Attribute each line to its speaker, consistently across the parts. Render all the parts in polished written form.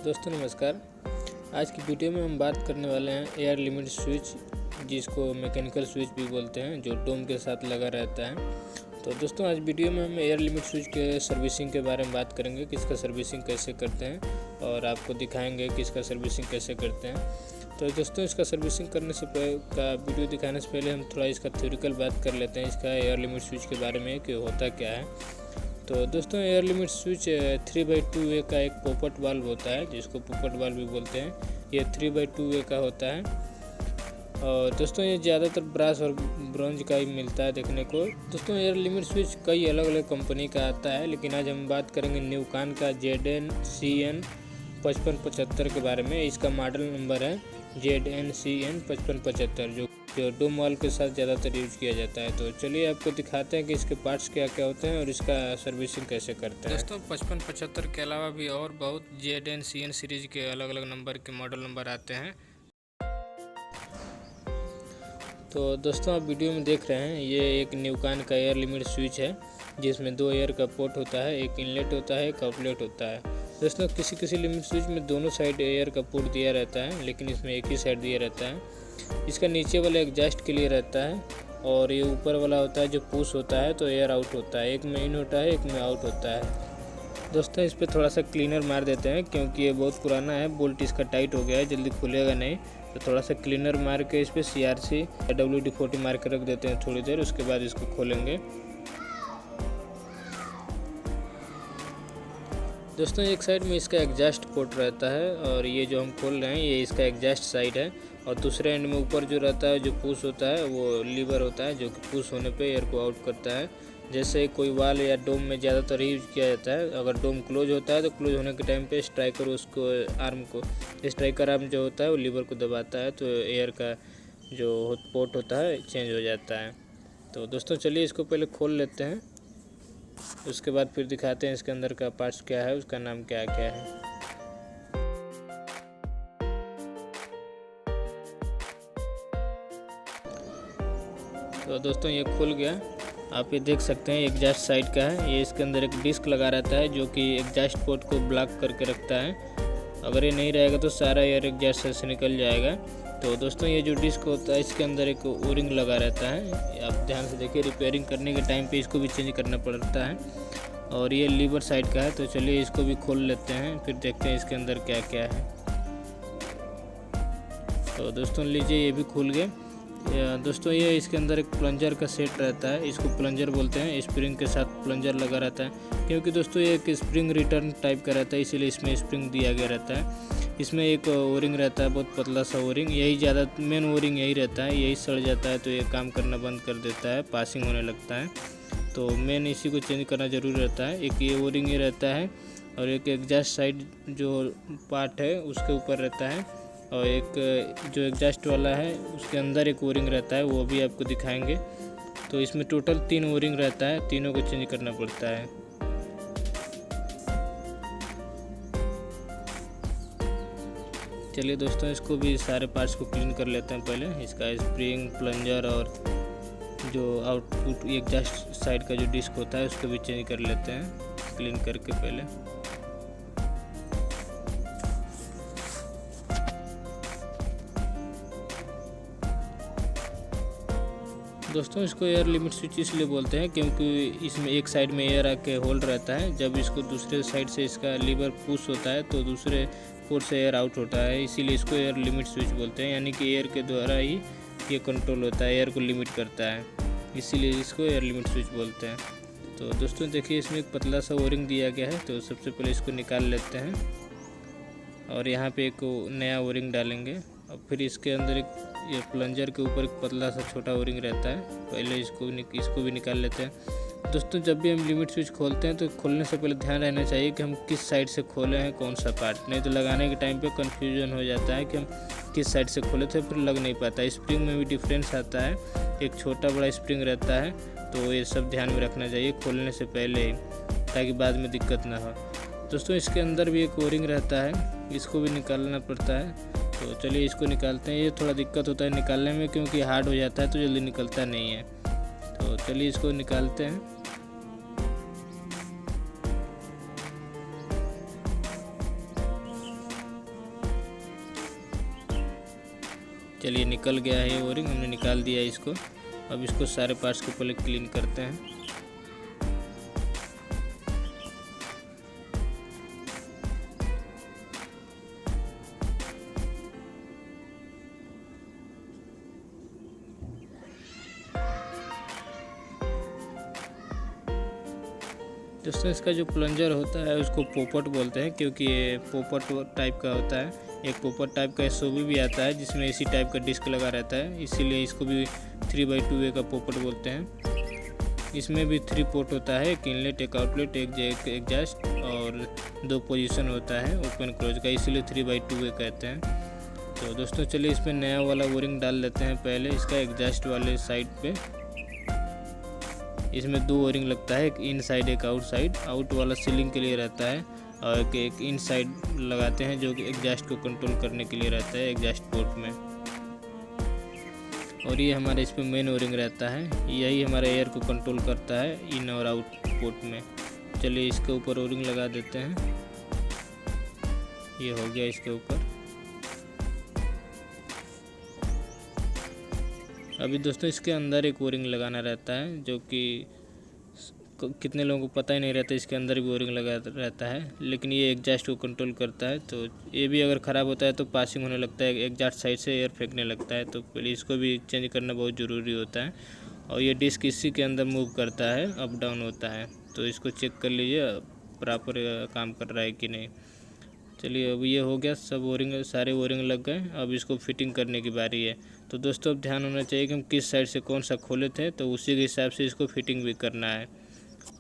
Speaker 1: दोस्तों नमस्कार। आज की वीडियो में हम बात करने वाले हैं एयर लिमिट स्विच, जिसको मैकेनिकल स्विच भी बोलते हैं, जो डोम के साथ लगा रहता है। तो दोस्तों आज वीडियो में हम एयर लिमिट स्विच के सर्विसिंग के बारे में बात करेंगे कि इसका सर्विसिंग कैसे करते हैं, और आपको दिखाएंगे कि इसका सर्विसिंग कैसे करते हैं। तो दोस्तों इसका सर्विसिंग करने से का वीडियो दिखाने से पहले हम थोड़ा इसका थ्योरिकल बात कर लेते हैं, इसका एयर लिमिट स्विच के बारे में कि होता क्या है। तो दोस्तों एयर लिमिट स्विच 3/2 वे का एक पोपट वाल्व होता है, जिसको पोपट वाल्व भी बोलते हैं। ये 3/2 वे का होता है, और दोस्तों ये ज़्यादातर ब्रास और ब्रॉन्ज का ही मिलता है देखने को। दोस्तों एयर लिमिट स्विच कई अलग अलग कंपनी का आता है, लेकिन आज हम बात करेंगे न्यूकॉन का ZNCN 5575 के बारे में। इसका मॉडल नंबर है ZNCN 5575, जो डोम वाल्व के साथ ज़्यादातर यूज किया जाता है। तो चलिए आपको दिखाते हैं कि इसके पार्ट्स क्या क्या होते हैं और इसका सर्विसिंग कैसे करते हैं। दोस्तों 5575 के अलावा भी और बहुत ZNCN सीरीज के अलग अलग नंबर के मॉडल नंबर आते हैं। तो दोस्तों आप वीडियो में देख रहे हैं, ये एक न्यूकॉन का एयर लिमिट स्विच है, जिसमें 2 एयर का पोर्ट होता है, एक इनलेट होता है, एक आउटलेट होता है। दोस्तों किसी लिमिट स्विच में दोनों साइड एयर का पोर्ट दिया रहता है, लेकिन इसमें एक ही साइड दिया रहता है। इसका नीचे वाला एग्जॉस्ट के लिए रहता है, और ये ऊपर वाला होता है जो पुश होता है, तो एयर आउट होता है। एक में इन होता है, एक में आउट होता है। दोस्तों इस पर थोड़ा सा क्लीनर मार देते हैं, क्योंकि ये बहुत पुराना है, बोल्ट इसका टाइट हो गया है, जल्दी खुलेगा नहीं। तो थोड़ा सा क्लीनर मार के इस पर CRC या WD-40 मार के रख देते हैं थोड़ी देर, उसके बाद इसको खोलेंगे। दोस्तों एक साइड में इसका एग्जॉस्ट पोर्ट रहता है, और ये जो हम खोल रहे हैं ये इसका एग्जॉस्ट साइड है। और दूसरे एंड में ऊपर जो रहता है, जो पुश होता है, वो लीवर होता है, जो कि पुश होने पे एयर को आउट करता है। जैसे कोई वाल या डोम में ज़्यादातर यूज किया जाता है। अगर डोम क्लोज होता है तो क्लोज होने के टाइम पे स्ट्राइकर उसको स्ट्राइकर आर्म जो होता है वो लीवर को दबाता है, तो एयर का जो पोर्ट होता है चेंज हो जाता है। तो दोस्तों चलिए इसको पहले खोल लेते हैं, उसके बाद फिर दिखाते हैं इसके अंदर का पार्ट्स क्या है, उसका नाम क्या क्या है। तो दोस्तों ये खुल गया, आप ये देख सकते हैं एग्जॉस्ट साइड का है। ये इसके अंदर एक डिस्क लगा रहता है, जो कि एग्जॉस्ट पोर्ट को ब्लॉक करके रखता है। अगर ये नहीं रहेगा तो सारा एयर एग्जॉस्ट से निकल जाएगा। तो दोस्तों ये जो डिस्क होता है, इसके अंदर एक ओरिंग लगा रहता है, आप ध्यान से देखिए। रिपेयरिंग करने के टाइम पे इसको भी चेंज करना पड़ता है। और ये लीवर साइड का है। तो चलिए इसको भी खोल लेते हैं, फिर देखते हैं इसके अंदर क्या क्या है। तो दोस्तों लीजिए, ये भी खुल गए। दोस्तों ये इसके अंदर एक प्लंजर का सेट रहता है, इसको प्लंजर बोलते हैं। स्प्रिंग के साथ प्लंजर लगा रहता है, क्योंकि दोस्तों ये एक स्प्रिंग रिटर्न टाइप का रहता है, इसीलिए इसमें स्प्रिंग दिया गया रहता है। इसमें एक ओरिंग रहता है, बहुत पतला सा ओरिंग, यही ज़्यादा मेन ओरिंग यही रहता है। यही सड़ जाता है तो ये काम करना बंद कर देता है, पासिंग होने लगता है। तो मेन इसी को चेंज करना ज़रूरी रहता है। एक ये ओरिंग ही रहता है, और एक एग्जॉस्ट साइड जो पार्ट है उसके ऊपर रहता है, और एक जो एग्जॉस्ट वाला है उसके अंदर एक ओरिंग रहता है, वो भी आपको दिखाएंगे। तो इसमें टोटल 3 ओरिंग रहता है, तीनों को चेंज करना पड़ता है। चलिए दोस्तों इसको भी सारे पार्ट्स को क्लीन कर लेते हैं पहले। इसका स्प्रिंग, प्लंजर और जो आउटपुट एग्जॉस्ट साइड का जो डिस्क होता है उसको भी चेंज कर लेते हैं, क्लीन करके पहले। दोस्तों इसको एयर लिमिट स्विच इसलिए बोलते हैं, क्योंकि इसमें एक साइड में एयर आके होल्ड रहता है। जब इसको दूसरे साइड से इसका लीवर पुश होता है तो दूसरे पोर्ट से एयर आउट होता है, इसीलिए इसको एयर लिमिट स्विच बोलते हैं। यानी कि एयर के द्वारा ही ये कंट्रोल होता है, एयर को लिमिट करता है, इसीलिए इसको एयर लिमिट स्विच बोलते हैं। तो दोस्तों देखिए इसमें एक पतला सा ओरिंग दिया गया है, तो सबसे पहले इसको निकाल लेते हैं, और यहाँ पे एक नया ओरिंग डालेंगे। और फिर इसके अंदर एक ये प्लंजर के ऊपर एक पतला सा छोटा ओरिंग रहता है, पहले इसको भी निकाल लेते हैं। दोस्तों जब भी हम लिमिट स्विच खोलते हैं तो खोलने से पहले ध्यान रहना चाहिए कि हम किस साइड से खोले हैं, कौन सा पार्ट, नहीं तो लगाने के टाइम पे कंफ्यूजन हो जाता है कि हम किस साइड से खोले थे, फिर लग नहीं पाता। स्प्रिंग में भी डिफरेंस आता है, एक छोटा बड़ा स्प्रिंग रहता है, तो ये सब ध्यान में रखना चाहिए खोलने से पहले, ताकि बाद में दिक्कत ना हो। दोस्तों इसके अंदर भी एक ओरिंग रहता है, इसको भी निकालना पड़ता है। तो चलिए इसको निकालते हैं। ये थोड़ा दिक्कत होता है निकालने में, क्योंकि हार्ड हो जाता है तो जल्दी निकलता नहीं है। तो चलिए इसको निकालते हैं। चलिए निकल गया है ये ओरिंग, हमने निकाल दिया इसको। अब इसको सारे पार्ट्स को पहले क्लीन करते हैं। दोस्तों इसका जो प्लंजर होता है उसको पोपट बोलते हैं, क्योंकि ये पोपट टाइप का होता है। एक पोपट टाइप का एसओवी भी आता है जिसमें इसी टाइप का डिस्क लगा रहता है, इसीलिए इसको भी 3/2 वे का पोपट बोलते हैं। इसमें भी 3 पोर्ट होता है, एक इनलेट, एक आउटलेट, एक एग्जॉस्ट, और 2 पोजीशन होता है ओपन क्लोज का, इसीलिए 3/2 वे कहते हैं। तो दोस्तों चलिए इसमें नया वाला ओरिंग डाल लेते हैं पहले इसका एग्जॉस्ट वाले साइड पे। इसमें 2 ओरिंग लगता है, एक इन साइड एक आउट साइड। आउट वाला सीलिंग के लिए रहता है और एक इन साइड लगाते हैं जो कि एग्जॉस्ट को कंट्रोल करने के लिए रहता है एग्जॉस्ट पोर्ट में। और ये हमारे इस पर मेन ओरिंग रहता है, यही हमारे एयर को कंट्रोल करता है इन और आउट पोर्ट में। चलिए इसके ऊपर ओरिंग लगा देते हैं, ये हो गया इसके ऊपर। अभी दोस्तों इसके अंदर एक ओरिंग लगाना रहता है, जो कि कितने लोगों को पता ही नहीं रहता इसके अंदर भी ओरिंग लगा रहता है, लेकिन ये एग्जॉस्ट को कंट्रोल करता है। तो ये भी अगर ख़राब होता है तो पासिंग होने लगता है, एग्जॉस्ट साइड से एयर फेंकने लगता है, तो पहले इसको भी चेंज करना बहुत ज़रूरी होता है। और ये डिस्क इसी के अंदर मूव करता है, अप डाउन होता है, तो इसको चेक कर लीजिए प्रॉपर काम कर रहा है कि नहीं। चलिए अब ये हो गया, सब ओरिंग सारे ओरिंग लग गए। अब इसको फिटिंग करने की बारी है। तो दोस्तों अब ध्यान होना चाहिए कि हम किस साइड से कौन सा खोले थे, तो उसी के हिसाब से इसको फिटिंग भी करना है।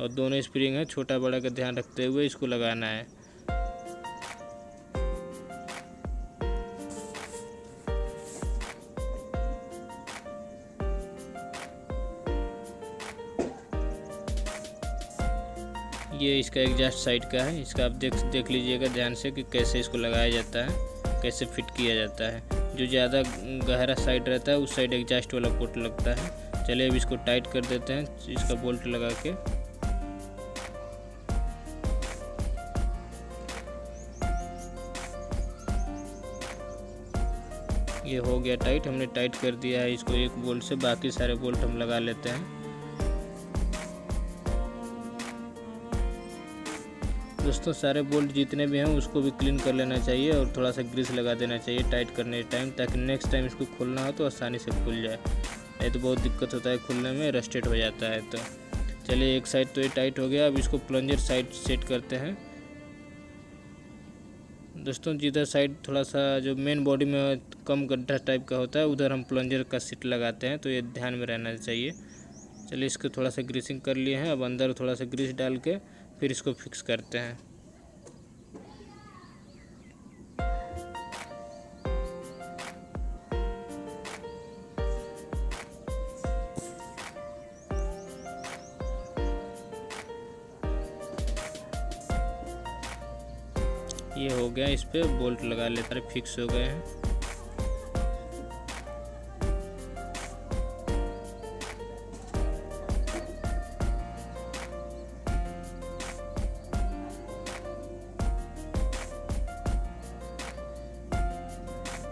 Speaker 1: और दोनों स्प्रिंग है, छोटा बड़ा का ध्यान रखते हुए इसको लगाना है। ये इसका एग्जॉस्ट साइड का है, इसका आप देख लीजिएगा ध्यान से कि कैसे इसको लगाया जाता है, कैसे फिट किया जाता है। जो ज़्यादा गहरा साइड रहता है उस साइड एग्जॉस्ट वाला पोर्ट लगता है। चलिए अब इसको टाइट कर देते हैं इसका बोल्ट लगा के। ये हो गया टाइट, हमने टाइट कर दिया है इसको एक बोल्ट से। बाकी सारे बोल्ट हम लगा लेते हैं। दोस्तों सारे बोल्ट जितने भी हैं उसको भी क्लीन कर लेना चाहिए और थोड़ा सा ग्रीस लगा देना चाहिए टाइट करने टाइम, ताकि नेक्स्ट टाइम इसको खोलना हो तो आसानी से खुल जाए। नहीं तो बहुत दिक्कत होता है खुलने में, रस्टेड हो जाता है। तो चलिए एक साइड तो ये टाइट हो गया। अब इसको प्लंजर साइड सेट करते हैं। दोस्तों जिधर साइड थोड़ा सा जो मेन बॉडी में कम गड्ढा टाइप का होता है उधर हम प्लंजर का सीट लगाते हैं, तो ये ध्यान में रहना चाहिए। चलिए इसको थोड़ा सा ग्रीसिंग कर लिए हैं। अब अंदर थोड़ा सा ग्रीस डाल के फिर इसको फिक्स करते हैं। ये हो गया, इस पे बोल्ट लगा लेते हैं, फिक्स हो गए हैं।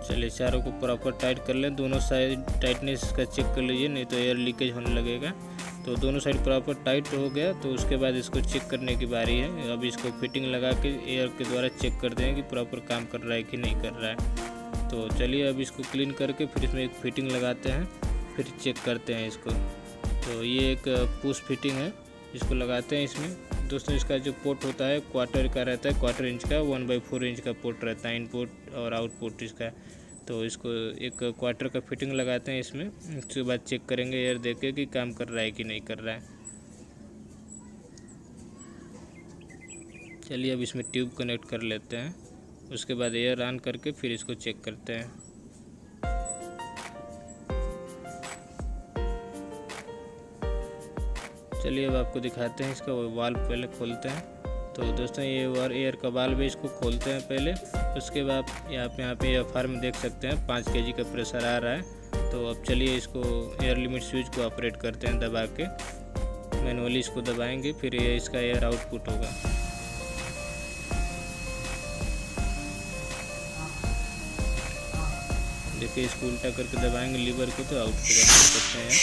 Speaker 1: चलिए चारों को प्रॉपर टाइट कर लें। दोनों साइड टाइटनेस का चेक कर लीजिए, नहीं तो एयर लीकेज होने लगेगा। तो दोनों साइड प्रॉपर टाइट हो गया, तो उसके बाद इसको चेक करने की बारी है। अब इसको फिटिंग लगा के एयर के द्वारा चेक करते हैं कि प्रॉपर काम कर रहा है कि नहीं कर रहा है। तो चलिए अब इसको क्लीन करके फिर इसमें एक फिटिंग लगाते हैं, फिर चेक करते हैं इसको। तो ये एक पुश फिटिंग है, इसको लगाते हैं इसमें। दोस्तों इसका जो पोर्ट होता है क्वार्टर का रहता है, 1/4 इंच का, 1/4 इंच का पोर्ट रहता है, इनपुट और आउटपुट इसका। तो इसको एक क्वार्टर का फिटिंग लगाते हैं इसमें। उसके बाद चेक करेंगे एयर देके कि काम कर रहा है कि नहीं कर रहा है। चलिए अब इसमें ट्यूब कनेक्ट कर लेते हैं। उसके बाद एयर ऑन करके फिर इसको चेक करते हैं। चलिए अब आपको दिखाते हैं इसका वाल्व पहले खोलते हैं। तो दोस्तों ये और एयर का वाल्व है, इसको खोलते हैं पहले। उसके बाद यहाँ पे एफआर में देख सकते हैं 5 kg का प्रेशर आ रहा है। तो अब चलिए इसको एयर लिमिट स्विच को ऑपरेट करते हैं दबा के। मैनुअली इसको दबाएंगे, फिर ये इसका एयर आउटपुट होगा। देखिए इसको उल्टा करके दबाएंगे लीवर को तो आउट होगा, देख सकते हैं।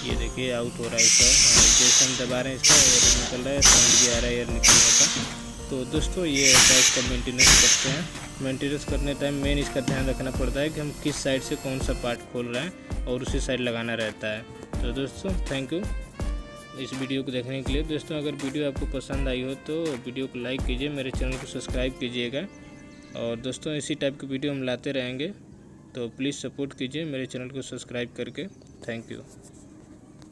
Speaker 1: ये देखिए आउट हो रहा है इसका, जैसे हम दबा रहे हैं इसका एयर निकल रहा है, साउंड भी आ रहा है एयर निकलने का। तो दोस्तों ये ऐसा इसका मेंटेनेंस करते हैं। मेंटेनेंस करने टाइम मेन इसका ध्यान रखना पड़ता है कि हम किस साइड से कौन सा पार्ट खोल रहे हैं और उसी साइड लगाना रहता है। तो दोस्तों थैंक यू इस वीडियो को देखने के लिए। दोस्तों अगर वीडियो आपको पसंद आई हो तो वीडियो को लाइक कीजिए, मेरे चैनल को सब्सक्राइब कीजिएगा। और दोस्तों इसी टाइप की वीडियो हम लाते रहेंगे, तो प्लीज़ सपोर्ट कीजिए मेरे चैनल को सब्सक्राइब करके। Thank you.